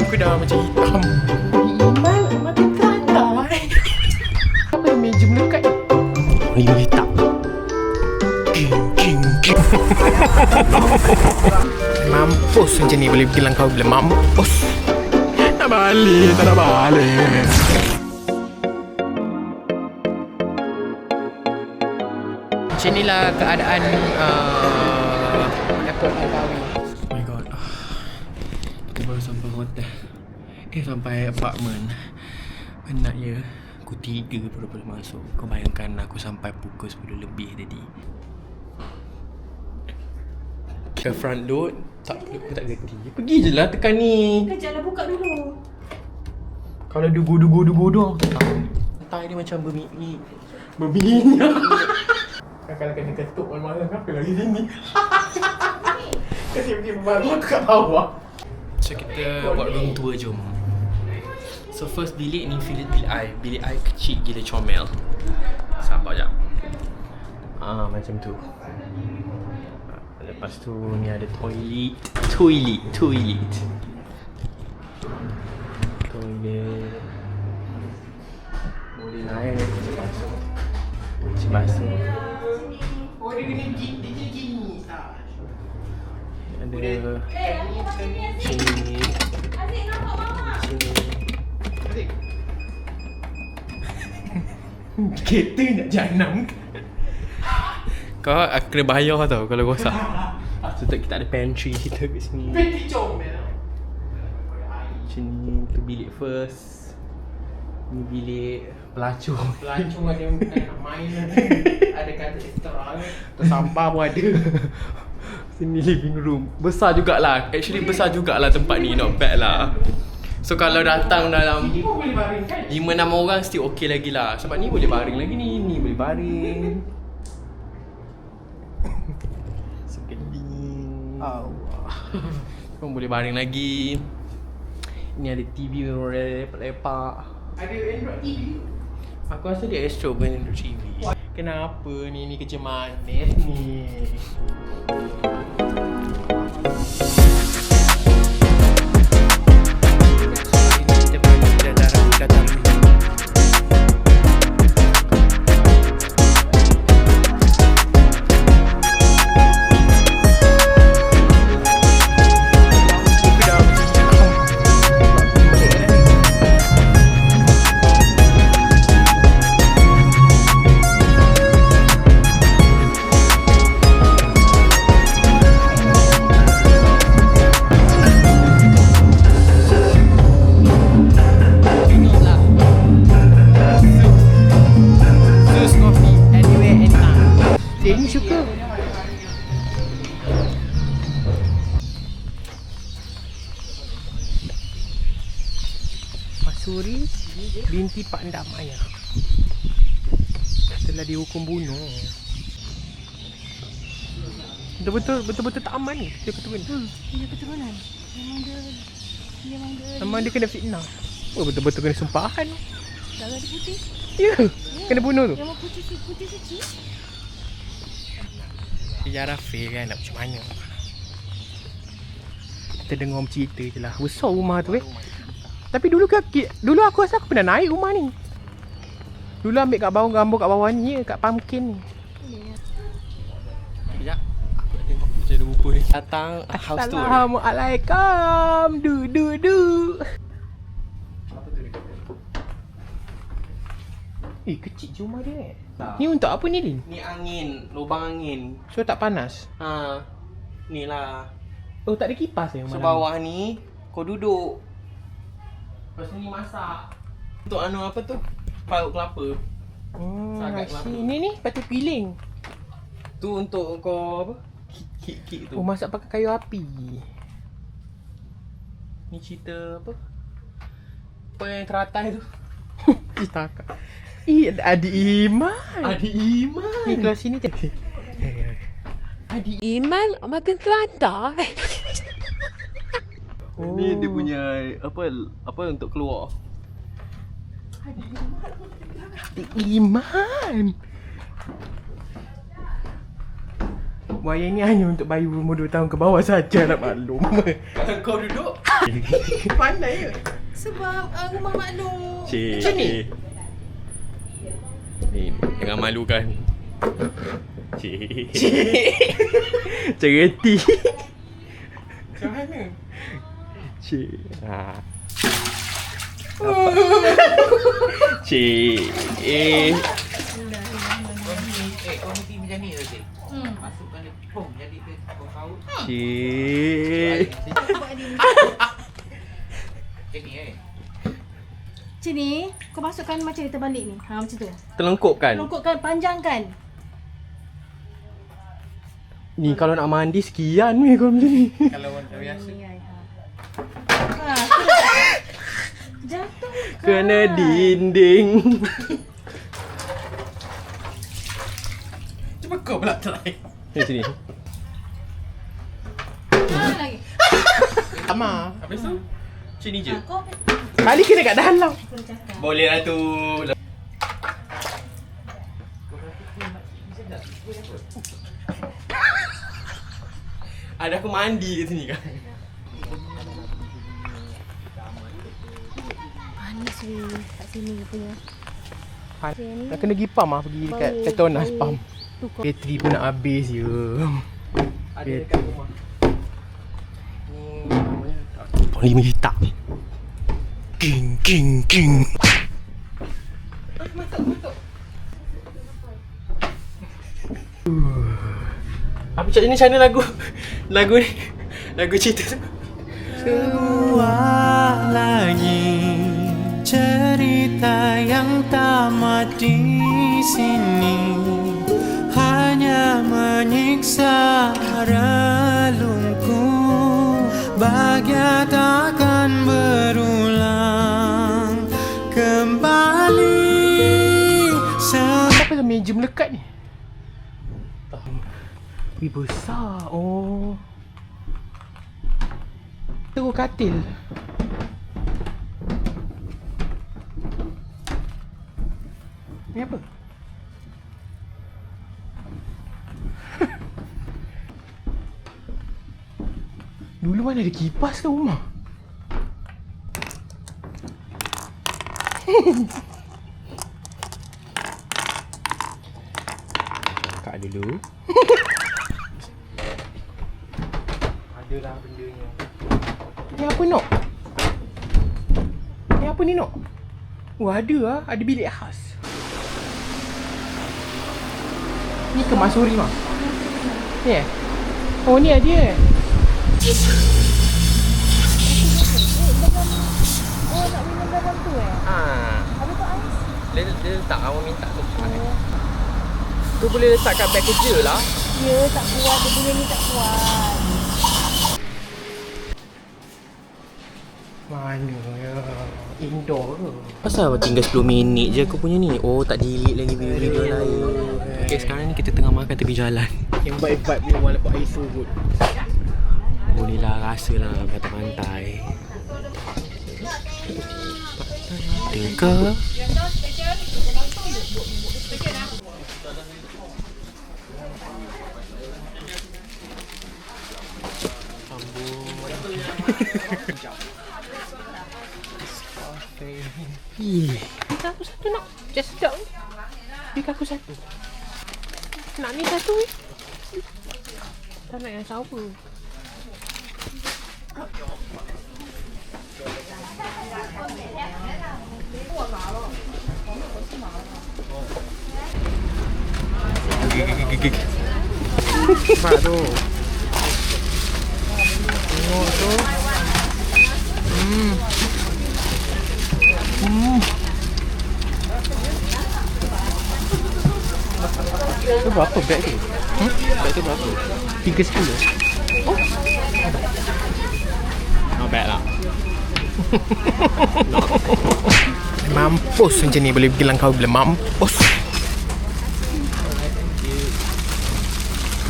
Aku dah macam hitam. Iman makin santai. Apa yang meja melekat ni? Ini hitam. Mampus macam ni boleh bilang kau bila mampus. Tak balik, tak nak balik. Macam inilah keadaan airport Langkawi. Oh my god. Kita baru sampai hotel. Sampai apartment. Penat ya. Pukul 3 baru boleh masuk. Kau bayangkan aku sampai pukul 10 lebih tadi. Ke front load. Tak gerti. Pergi je lah tekan ni. Kejap lah, buka dulu. Kalau dugu-dugu aku tak tahu. Lantai dia macam berminyak. Kalau kena ketuk malam-malam apa lagi sini. Kasi pergi baru aku kat bawah. So kita buat room tour jom. So first bilik ni bilik I kecil gila comel. Sabar jap. Macam tu. Lepas tu ni ada toilet. Boleh naik cuci basuh. Oh dia kena gini. Ada sini. Kereta nak janam. Kau kena bayar tau kalau rosak. Sebab kita ada pantry kita kat sini. Pantry comel. Sini tu bilik first. Ni bilik pelacur. Pelacur ada yang nak main. Ada kata extra. Tersampah pun ada. Sini living room. Besar jugalah. Actually besar jugalah tempat ni. Not bad lah. So kalau datang dalam 5-6 orang still okay lagi lah. Sebab ni boleh baring lagi ni. Ni boleh baring. Sekeling. Allah. Kau boleh baring lagi. Ni ada TV lepak-lepak. Ada Android TV? Aku rasa dia Astro bukan Android TV. Kenapa ni? Ni kerja manis ni. Suri binti Pak Ndam Ayah telah dihukum bunuh. Betul-betul tak aman ni dia keturunan. Dia keturunan. Memang dia kena fitnah. Oh betul-betul kena sumpahan. Darah dia putih. Ya, kena bunuh tu. Yang putih suci. Sejarah fail kan nak macam mana. Kita dengar cerita je lah. Besar rumah tu Tapi dulu aku rasa aku pernah naik rumah ni. Dulu ambil kat bawah gambar kat bawah ni kat pumpkin ni. Sekejap. Aku nak tengok macam ada rupa ni. Datang house tour. Assalamualaikum. Du. Apa tu dekat? Kecil je rumah dia Ni untuk apa ni Lin? Ni angin, lubang angin. So tak panas? Ni lah. Oh tak ada kipas So bawah ni kau duduk. Lepas ni masak. Untuk apa tu? Parut kelapa. Sagat kelapa. Ni batu piling. Tu untuk kau apa? Kik tu. Oh masak pakai kayu api. Ni cerita apa? Apa yang teratai tu? Takak. Adik Iman. Ni kelas sini je. Adik Iman makin santai. Ni dia punya apa untuk keluar. Adik Iman. Buaya ni hanya untuk bayi umur 2 tahun ke bawah saja, nak maklum. Kalau kau duduk, Pandai ya? Sebab rumah maklum. Cik. Macam ni? Ni, jangan malukan. Cik. Cereti. macam mana? Cik. Cik. Kau mesti macam ni tadi. Masukkan dia, pom, jadi dia kau tahu. Cik. Macam ni Macam ni, kau masukkan macam ni terbalik ni. Macam tu. Terlengkupkan. Longkokkan, panjangkan. Ni kalau nak mandi sekian ni kalau macam ni. Kalau orang biasa. Jatuh. Kena dinding. Cuba kau pula try. Ni sini. Lagi. Sama. Habis tu, macam ni je. Kau Kali kena kat dalam. kena cakap. Boleh lah tu. Ada aku mandi kat sini kan. Panas weh kat sini punya. Nak kena pergi pump lah, pergi dekat Petronas pump. Tu kau. Bateri pun nak habis je. Ada dekat rumah. Ni 5 juta. King king king. Masuk. Apa cakap ni channel lagu ni. Lagu cerita tu. Sebuah lagi cerita yang tamat di sini, hanya menyiksa relungku, bahagia takkan berulang kembali. Kenapa ada meja melekat ni? Wih besar. Oh. Terus katil. Ni apa? Dulu mana ada kipas ke rumah? Buka dulu. Adalah bendanya. Ni apa Nok? Ni apa ni Nok? Wah ada lah, ada bilik khas. Ni kemasuri mah. Ni Oh ni dia. Oh nak minum dalam tu Habis tu ais. Dia letak awak minta tu. Tu boleh letak kat beg kerja lah. Ya tak kuat, dia punya ni tak kuat. Mana ya? Indoor ke? Pasal awak tinggal 10 minit je aku punya ni. Oh, tak delete lagi video lain. Okay, sekarang ni kita tengah makan tepi jalan. Yang vibe-vibe ni walaupun air surut. Boleh lah, rasa lah pantai-pantai. Tengok. Bika aku satu nak. Just sedap ni. Bika aku satu. Nak ni satu ni. Tak nak yang siapa. Nampak tu. Tengok tu. Tu berapa beg tu? Beg tu berapa? 310. Oh. Not bad lah. Mampus macam ni boleh bilang kau bila mampus.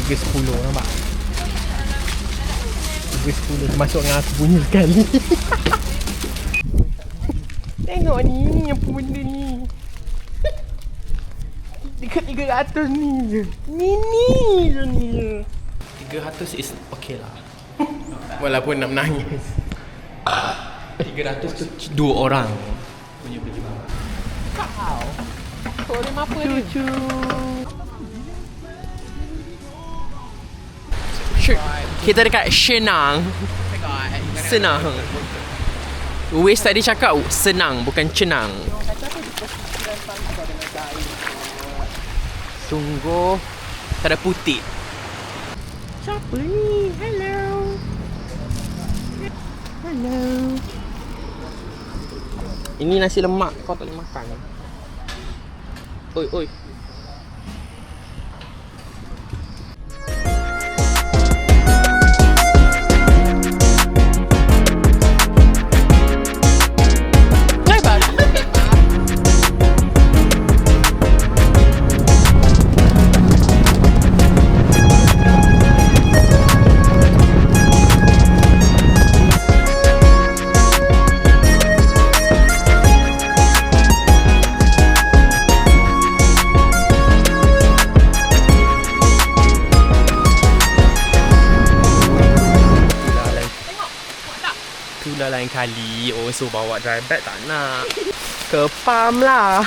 310 nampak? 310 termasuk dengan aku punya sekali. Tengok ni apa benda ni. Dekat 300 ni je. Ni je ni je. 300 is okay lah. Walaupun nak menangis. 300 tu 2 orang punya beli. Korang apa ni? Kita dekat Senang. Senang. Uwais tadi cakap senang bukan cenang. Sungguh tak ada putih. Siapa ni? Hello. Hello. Ini nasi lemak kau tak boleh makan. Oi, oi. Itulah lain kali. Oh, so bawa dry bag tak nak. Kepam lah.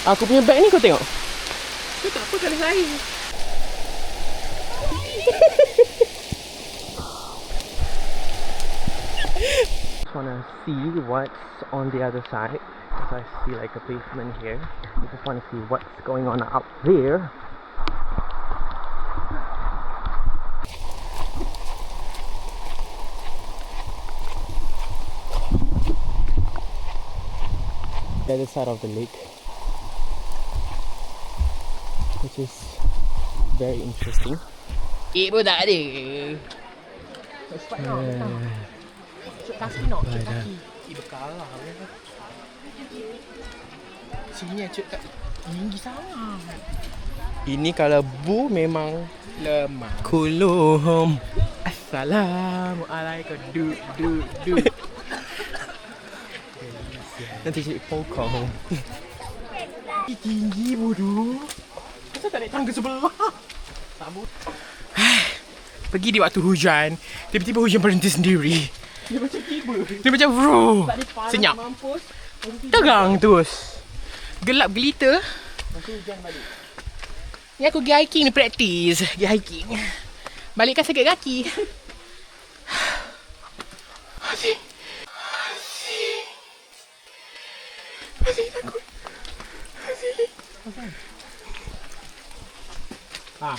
Aku punya bag ni kau tengok. Kau tak apa kali lain. Just wanna see what's on the other side. Because I see like a pavement here. I just wanna see what's going on out there. The other side of the lake, which is very interesting. Ibu tak ada. Kaki nak, cek kaki. Berkalah. Sini cek kat tinggi sangat. Ini kalau bu memang Lemah. kulum. Assalamualaikum. Du. Nanti cik pokok. Tinggi bodoh. Kenapa tak naik tangga sebelah? Sambut. Pergi di waktu hujan. Tiba-tiba hujan berhenti sendiri. Dia macam tiba. Dia macam bro. Senyap. Mampus. Tegang terus. Gelap gelita. Masih hujan balik. Ni aku pergi hiking ni, practice. Pergi hiking. Balik kan sakit kaki. Masih takut. Ha.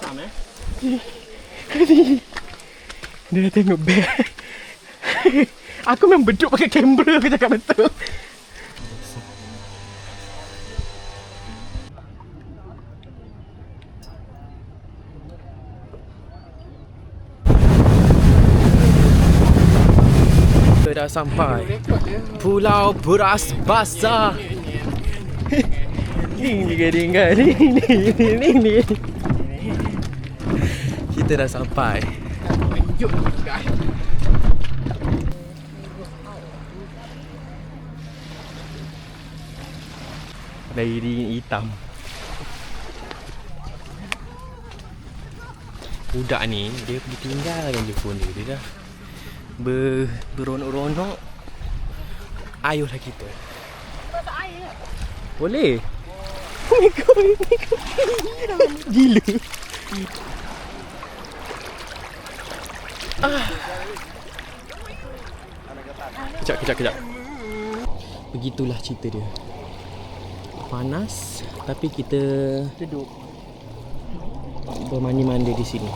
Sama Dia dah tengok bag. Aku memang beduk pakai kamera, aku cakap betul. Kita dah sampai Pulau Beras Basah. Ni. Kita dah sampai. Tunjuk guys. Dari ring hitam. Budak ni dia pergi tinggalkan je phone dia. Dia dah beronok-ronok. Ayuhlah kita. Boleh. Oh my god. Gila. Kejap. Begitulah cerita dia. Panas tapi kita Duduk. bermandi-mandi di sini.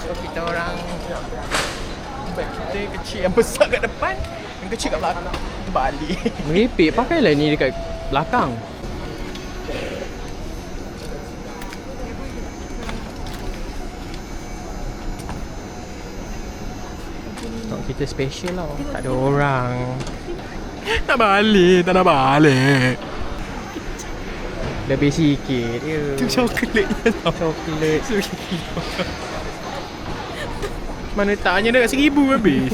So kita orang bag kita kecil yang besar kat depan. Yang kecil kat belakang. Balik. Merepek, pakailah ni dekat belakang. Kita special lah. Tak ada orang. Tak balik, tak nak balik. Lebih sikit je. Itu coklatnya tau. Coklat. Mana taknya dah kat 1,000 habis.